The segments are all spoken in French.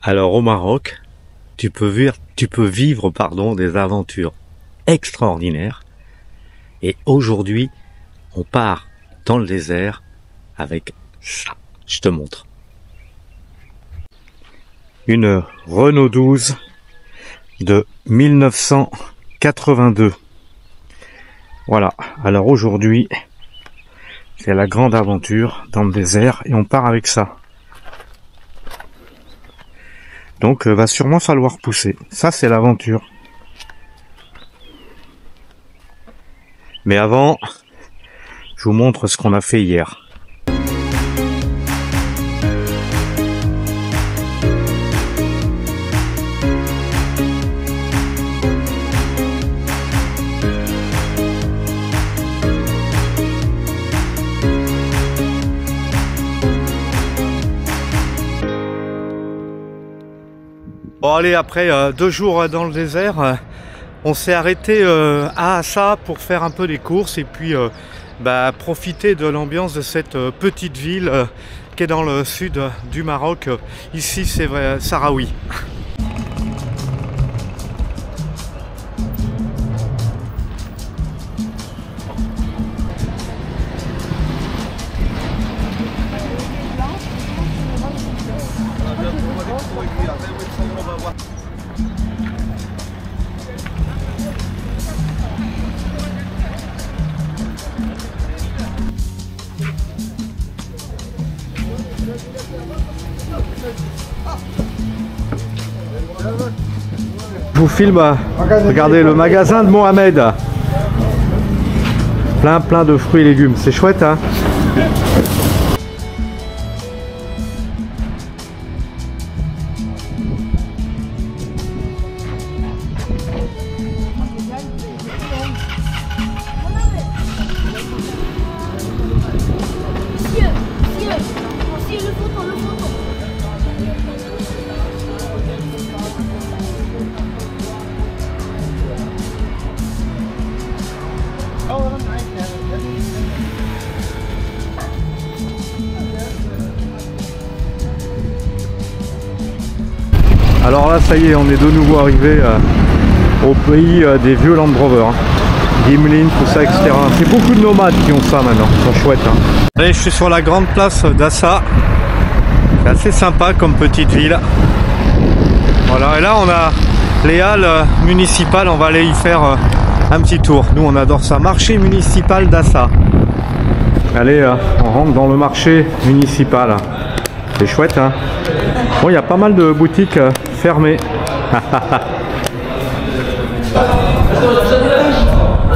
Alors au Maroc, tu peux vivre des aventures extraordinaires. Et aujourd'hui, on part dans le désert avec ça. Je te montre. Une Renault 12 de 1982. Voilà. Alors aujourd'hui, c'est la grande aventure dans le désert et on part avec ça. Donc va sûrement falloir pousser. Ça c'est l'aventure. Mais avant, je vous montre ce qu'on a fait hier. Bon allez, après 2 jours dans le désert, on s'est arrêté à Assa pour faire un peu des courses et puis profiter de l'ambiance de cette petite ville qui est dans le sud du Maroc. Ici c'est Sahraoui. Je vous filme, regardez le magasin de Mohamed. Plein de fruits et légumes, c'est chouette hein. Alors là ça y est, on est de nouveau arrivé au pays des vieux Land Rover hein. Gimlin, tout ça, etc. C'est beaucoup de nomades qui ont ça maintenant, ils sont chouettes hein. Allez, je suis sur la grande place d'Assa. C'est assez sympa comme petite ville. Voilà, et là on a les halles municipales, on va aller y faire un petit tour. Nous on adore ça, marché municipal d'Assa. Allez, on rentre dans le marché municipal. C'est chouette hein. Bon, il y a pas mal de boutiques fermées.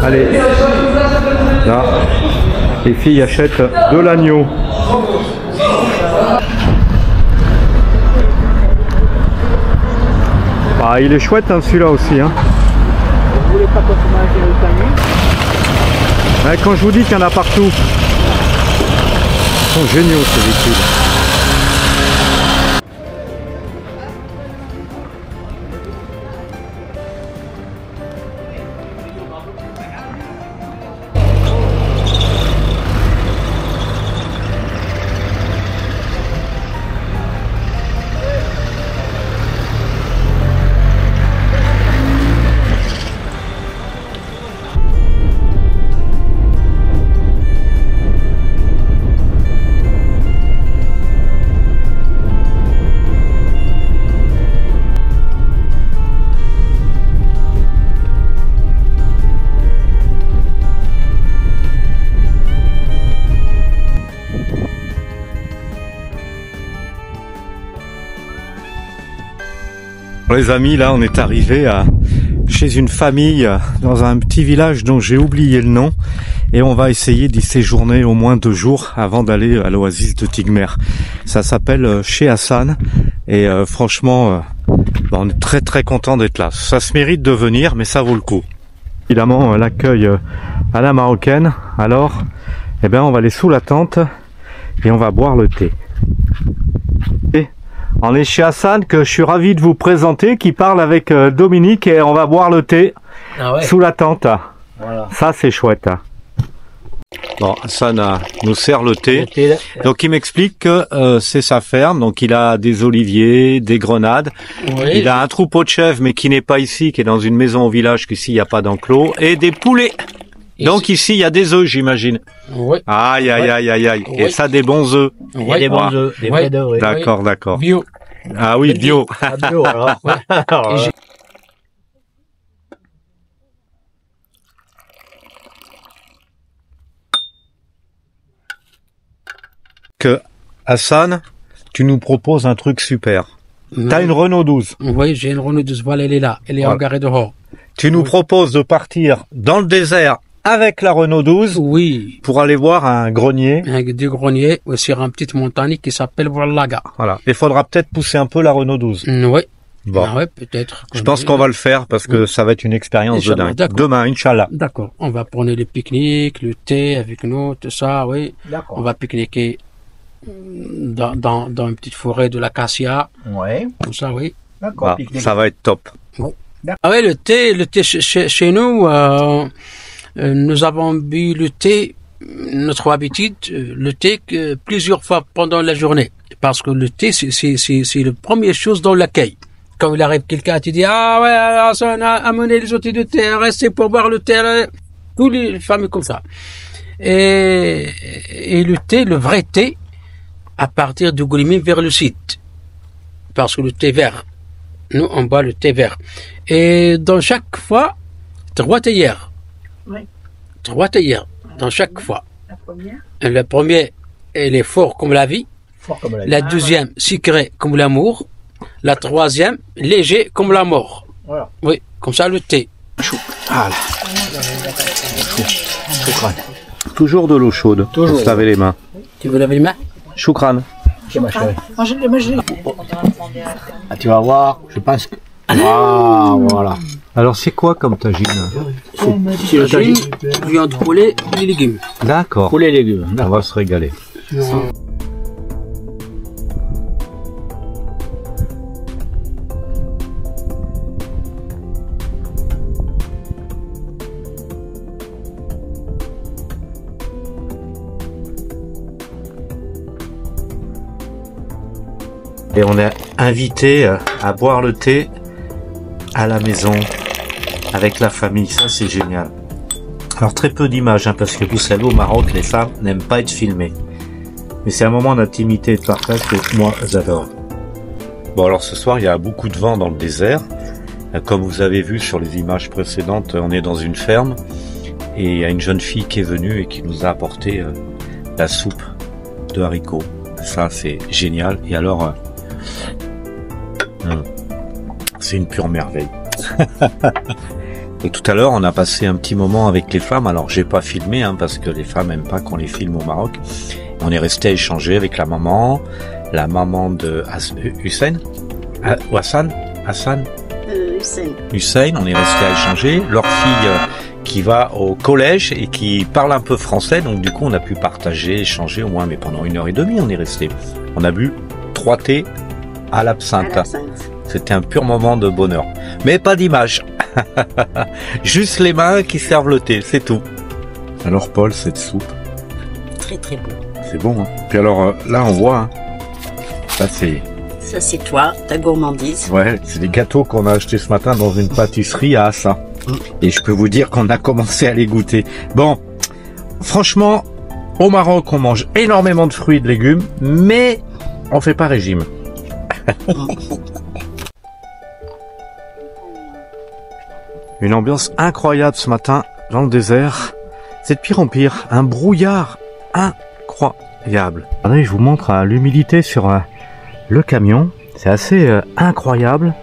Allez, là, les filles achètent de l'agneau. Ah, il est chouette hein, celui-là aussi hein. Ouais, quand je vous dis qu'il y en a partout, ils sont géniaux ces véhicules. Les amis, là on est arrivé chez une famille dans un petit village dont j'ai oublié le nom et on va essayer d'y séjourner au moins 2 jours avant d'aller à l'oasis de Tigmer. Ça s'appelle chez Hassan et franchement on est très content d'être là. Ça se mérite de venir mais ça vaut le coup. Évidemment l'accueil à la marocaine, alors on va aller sous la tente et on va boire le thé. On est chez Hassan que je suis ravi de vous présenter, qui parle avec Dominique et on va boire le thé sous la tente. Voilà. Ça c'est chouette. Bon, Hassan nous sert le thé. Le thé, là. Donc il m'explique que c'est sa ferme, donc il a des oliviers, des grenades, Oui. il a un troupeau de chèvres mais qui n'est pas ici, qui est dans une maison au village, qu'ici il n'y a pas d'enclos, et des poulets. Donc ici il y a des œufs, j'imagine. Oui. Aïe, aïe, aïe, aïe, aïe. Et Oui. ça, des bons œufs. Oui. Il y a des bons œufs, des vrais d'œufs, oui. D'accord, d'accord. Bio. Ah oui, bio. Ah, bio, alors. Alors, Et j'ai- Que Hassan, tu nous proposes un truc super. T'as une Renault 12. Oui, j'ai une Renault 12. Voilà, elle est là. Elle est Voilà. engarée dehors. Tu nous proposes de partir dans le désert avec la Renault 12 Oui. pour aller voir un grenier. Avec des greniers sur une petite montagne qui s'appelle Wallaga. Voilà. Il faudra peut-être pousser un peu la Renault 12. Oui. Bon. Ah ouais, peut-être. Je pense qu'on va le faire parce que ça va être une expérience de Inch'Allah, dingue. d'accord. Demain, Inch'Allah. D'accord. On va prendre le pique-nique, le thé avec nous, tout ça, oui. On D'accord. va pique-niquer dans une petite forêt de l'acacia, Ouais, tout ça, oui. d'accord. Ah, Pique-nique. ça va être top. Ah oui, le thé chez nous, nous avons bu le thé, notre habitude, le thé plusieurs fois pendant la journée. Parce que le thé, c'est la première chose dans l'accueil. Quand il arrive quelqu'un, tu dis, ah ouais, alors, ça, on a amené les outils de thé, restez pour boire le thé. Toutes les familles comme ça. Et le thé, le vrai thé, à partir du Goulimim vers le sud. Parce que le thé vert, nous, on boit le thé vert. Et dans chaque fois, 3 théières. Oui. 3 théières, dans chaque fois. La première. La première, elle est fort comme la vie. Fort comme la La deuxième, sucrée comme l'amour. La troisième, léger comme la mort. Voilà. Oui, comme ça le thé. Voilà. Toujours de l'eau chaude Toujours. pour se laver les mains. Tu veux laver les mains? Choukran. Ok, ma chérie. Moi, je l'ai. Ah, tu vas voir, je pense que... Ah, voilà. Alors c'est quoi comme tagine? Si le tagine, Viande poulet et légumes. D'accord. pour les légumes. On va se régaler. Et on est invité à boire le thé à la maison avec la famille. Ça, c'est génial. Alors, très peu d'images, hein, parce que vous savez, au Maroc, les femmes n'aiment pas être filmées. Mais c'est un moment d'intimité et de partage que moi, j'adore. Bon, alors ce soir, il y a beaucoup de vent dans le désert. Comme vous avez vu sur les images précédentes, on est dans une ferme. Et il y a une jeune fille qui est venue et qui nous a apporté la soupe de haricots. Ça, c'est génial. Et alors... c'est une pure merveille. Et tout à l'heure, on a passé un petit moment avec les femmes. Alors, j'ai pas filmé, hein, parce que les femmes aiment pas qu'on les filme au Maroc. On est resté à échanger avec la maman de Hussein, ou Hassan, Hussein. Hussein. On est resté à échanger. Leur fille qui va au collège et qui parle un peu français. Donc, du coup, on a pu partager, échanger au moins, mais pendant 1h30, on est resté. On a bu 3 thés à l'absinthe. C'était un pur moment de bonheur. Mais pas d'image. Juste les mains qui servent le thé, c'est tout. Alors Paul, cette soupe, Très très bon. c'est bon. Hein. Puis alors là, on voit. Hein. Ça c'est, Ça, c'est toi, ta gourmandise. ouais, c'est des gâteaux qu'on a achetés ce matin dans une pâtisserie à Assa. Et je peux vous dire qu'on a commencé à les goûter. Bon, franchement, au Maroc, on mange énormément de fruits et de légumes, mais on fait pas régime. Une ambiance incroyable ce matin dans le désert. C'est de pire en pire. Un brouillard incroyable. Regardez, je vous montre l'humidité sur le camion. C'est assez incroyable.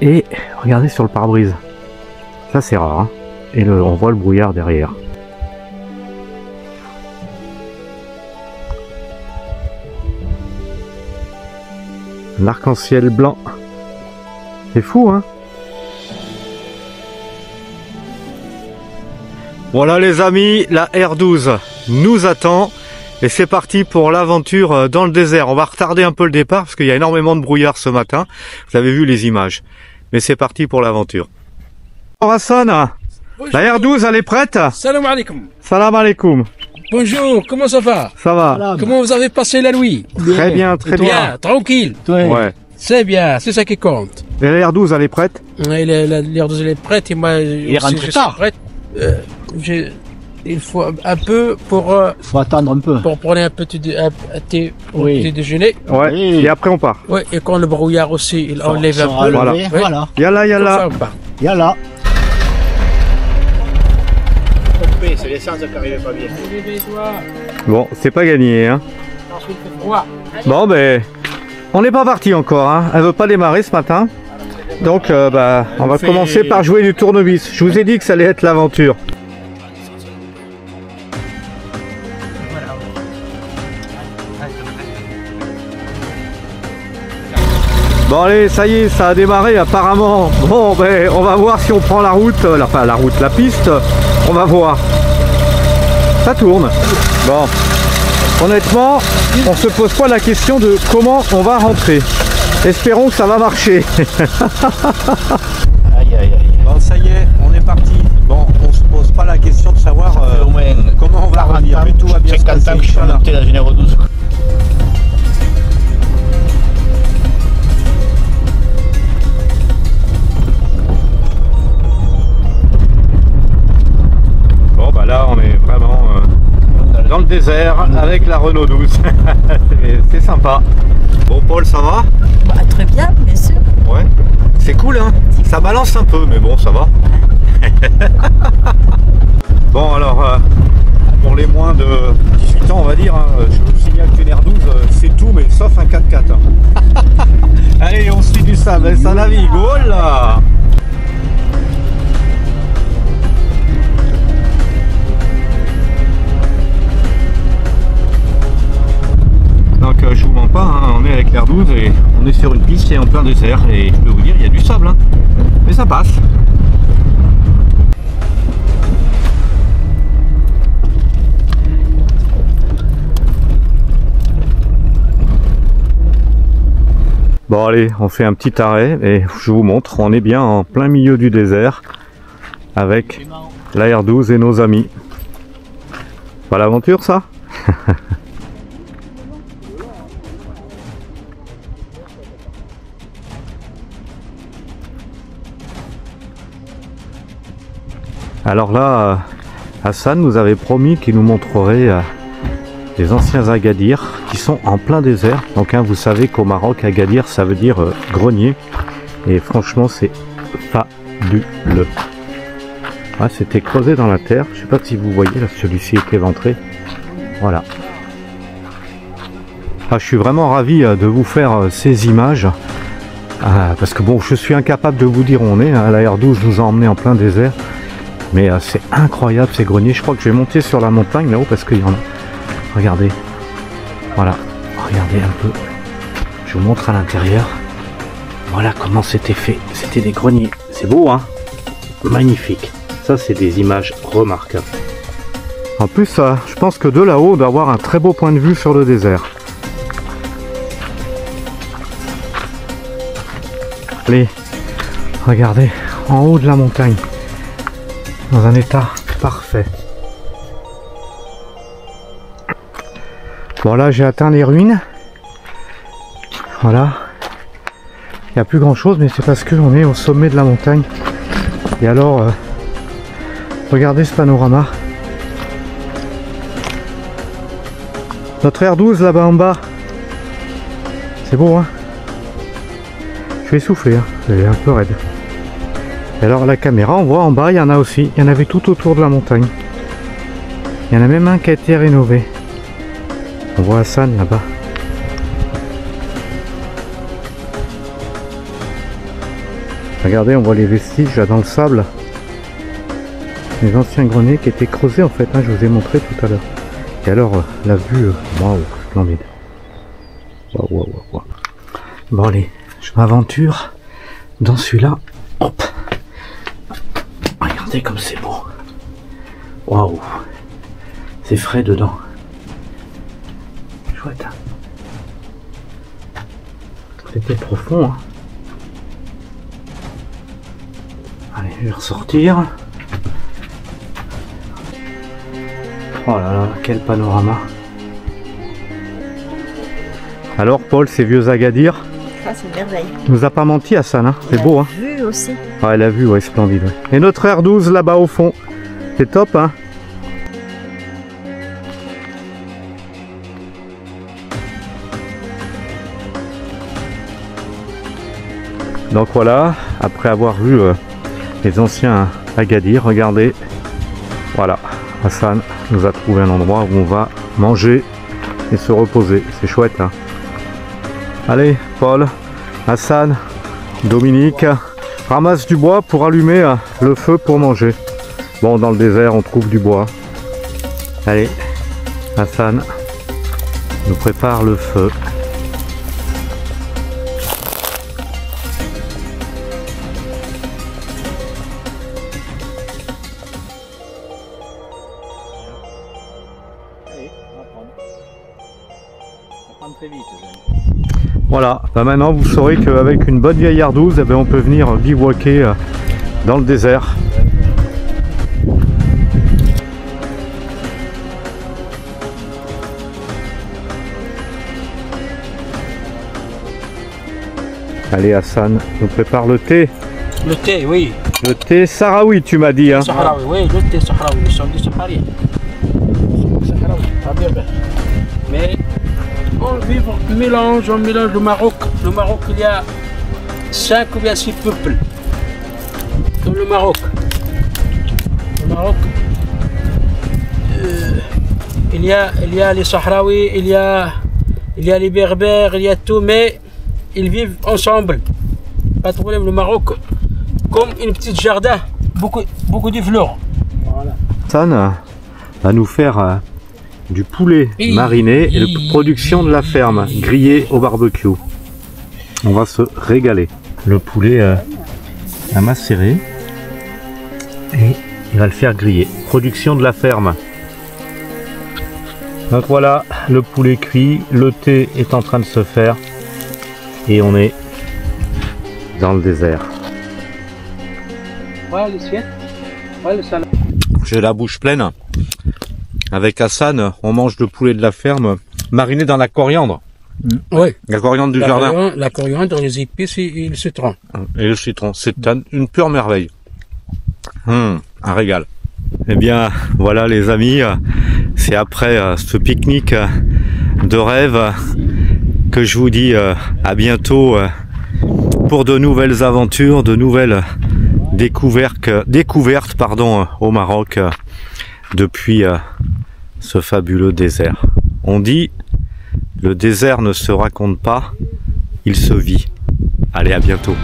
Et regardez sur le pare-brise. Ça c'est rare. Hein. Et on voit le brouillard derrière. L'arc-en-ciel blanc. C'est fou, hein? Voilà les amis, la R12 nous attend et c'est parti pour l'aventure dans le désert. On va retarder un peu le départ parce qu'il y a énormément de brouillard ce matin. Vous avez vu les images. Mais c'est parti pour l'aventure. Alors Hassan, La R12, elle est prête? Salam alaikum. Salam alaikum. Bonjour, comment ça va? Ça va? Voilà. Comment vous avez passé la nuit? Très bien, très bien. Bien, tranquille. Ouais. C'est bien, c'est ça qui compte. Et la R12, elle est prête? Et l'heure elle est prête et moi Il rentre je suis tard. prête. Il faut un peu Faut attendre un peu. pour prendre un petit thé pour Oui. le petit déjeuner. Ouais. Oui. Et après, on part. Ouais, et quand le brouillard aussi, il enlève un peu. Voilà. Ouais. Voilà. Yalla, Comme yalla. ça, on part. Yalla. C'est l'essence qui arrivait pas bien. Bon, c'est pas gagné, hein. Ensuite, il fait froid. Bon, ben, on n'est pas parti encore, hein. Elle veut pas démarrer ce matin. Donc, on va commencer par jouer du tournevis. Je vous ai dit que ça allait être l'aventure. Bon allez, ça y est, ça a démarré apparemment. Bon, ben, on va voir si on prend la route, la piste. On va voir. Ça tourne. Bon, honnêtement, on se pose pas la question de comment on va rentrer. Espérons que ça va marcher. Aïe aïe aïe. Bon, ça y est, on est parti. Bon, on se pose pas la question de savoir Au moins comment on va revenir, mais tout va bien se 50 passer. ans que je suis Inch'Allah. monté dans une R12. Bon, bah là, on est vraiment dans le désert avec la Renault 12. C'est sympa. Bon, Paul, ça va? Bah, très bien, bien sûr. Ouais. C'est cool, hein? Ça balance un peu, mais bon, ça va. Bon, alors, pour les moins de 18 ans, on va dire, hein, je vous signale qu'une R12, c'est tout, mais sauf un 4x4. Hein. Allez, on suit du sable, ça navigue. Oh là! Donc je vous mens pas, hein, on est avec l'R12 et on est sur une piste qui est en plein désert et je peux vous dire il y a du sable, hein, mais ça passe. Bon allez, on fait un petit arrêt et je vous montre, on est bien en plein milieu du désert avec la R12 et nos amis. Pas l'aventure ça? Alors là, Hassan nous avait promis qu'il nous montrerait les anciens Agadir qui sont en plein désert. Donc vous savez qu'au Maroc, Agadir ça veut dire grenier. Et franchement c'est fabuleux. Ah, c'était creusé dans la terre. Je sais pas si vous voyez, là celui-ci est éventré. Voilà. Ah, je suis vraiment ravi de vous faire ces images. Parce que bon, je suis incapable de vous dire où on est. Hein. La R12 nous a emmenés en plein désert. Mais c'est incroyable ces greniers. Je crois que je vais monter sur la montagne là-haut parce qu'il y en a. Regardez. Voilà. Regardez un peu. Je vous montre à l'intérieur. Voilà comment c'était fait. C'était des greniers. C'est beau, hein? Magnifique. Ça, c'est des images remarquables. En plus, je pense que de là-haut, on doit avoir un très beau point de vue sur le désert. Allez. Regardez. En haut de la montagne. Dans un état parfait. Bon là j'ai atteint les ruines. Voilà. Il n'y a plus grand chose mais c'est parce qu'on est au sommet de la montagne. Et alors regardez ce panorama. Notre R12 là-bas en bas. C'est beau hein. Je vais souffler hein. C'est un peu raide. Et alors la caméra, on voit en bas, il y en a aussi. Il y en avait tout autour de la montagne. Il y en a même un qui a été rénové. On voit Hassan là-bas. Regardez, on voit les vestiges là dans le sable. Les anciens greniers qui étaient creusés en fait, hein, je vous ai montré tout à l'heure. Et alors, la vue, waouh, splendide. Waouh, waouh, waouh. Bon allez, je m'aventure dans celui-là. Hop. Regardez comme c'est beau. Waouh. C'est frais dedans. Chouette. C'était profond. Hein. Allez, je vais ressortir. Oh là là, quel panorama. Alors Paul, ces vieux Agadir, Ah, c'est une merveille. nous a pas menti Hassan, hein. C'est beau hein. Vu aussi. Ouais, la vue, ouais, splendide. Ouais. Et notre R12 là-bas au fond, c'est top hein. Donc voilà, après avoir vu les anciens Agadir, regardez, voilà, Hassan nous a trouvé un endroit où on va manger et se reposer, c'est chouette hein. Allez Paul, Hassan, Dominique, ramasse du bois pour allumer le feu pour manger. Bon, dans le désert on trouve du bois. Allez, Hassan nous prépare le feu. Voilà, bah maintenant vous saurez qu'avec une bonne vieille R12, eh ben, on peut venir bivouaquer dans le désert. Allez Hassan, on prépare le thé. Le thé, oui. Le thé sahraoui tu m'as dit hein. Sahraoui, oui, le thé sahraoui, nous sommes des Sahariens. Sahraoui, pas bien, bien. Mais on mélange le Maroc. Le Maroc, il y a 5 ou bien 6 peuples dans le Maroc. Le Maroc, il y a les Sahraouis, il y a les Berbères, il y a tout, mais ils vivent ensemble. Pas de problème, le Maroc, comme une petite jardin, beaucoup de fleurs. Voilà. Hassan va nous faire du poulet mariné et de production de la ferme, grillé au barbecue. On va se régaler. Le poulet à macérer et il va le faire griller. Production de la ferme. Donc voilà, le poulet cuit, le thé est en train de se faire et on est dans le désert. Ouais, l'assiette. Ouais, le salade. J'ai la bouche pleine. Avec Hassan, on mange le poulet de la ferme mariné dans la coriandre. Oui. La coriandre du jardin. La coriandre, les épices et le citron. Et le citron, c'est une pure merveille. Un régal. Eh bien, voilà les amis, c'est après ce pique-nique de rêve que je vous dis à bientôt pour de nouvelles aventures, de nouvelles découvertes au Maroc depuis ce fabuleux désert. On dit, le désert ne se raconte pas, il se vit. Allez, à bientôt.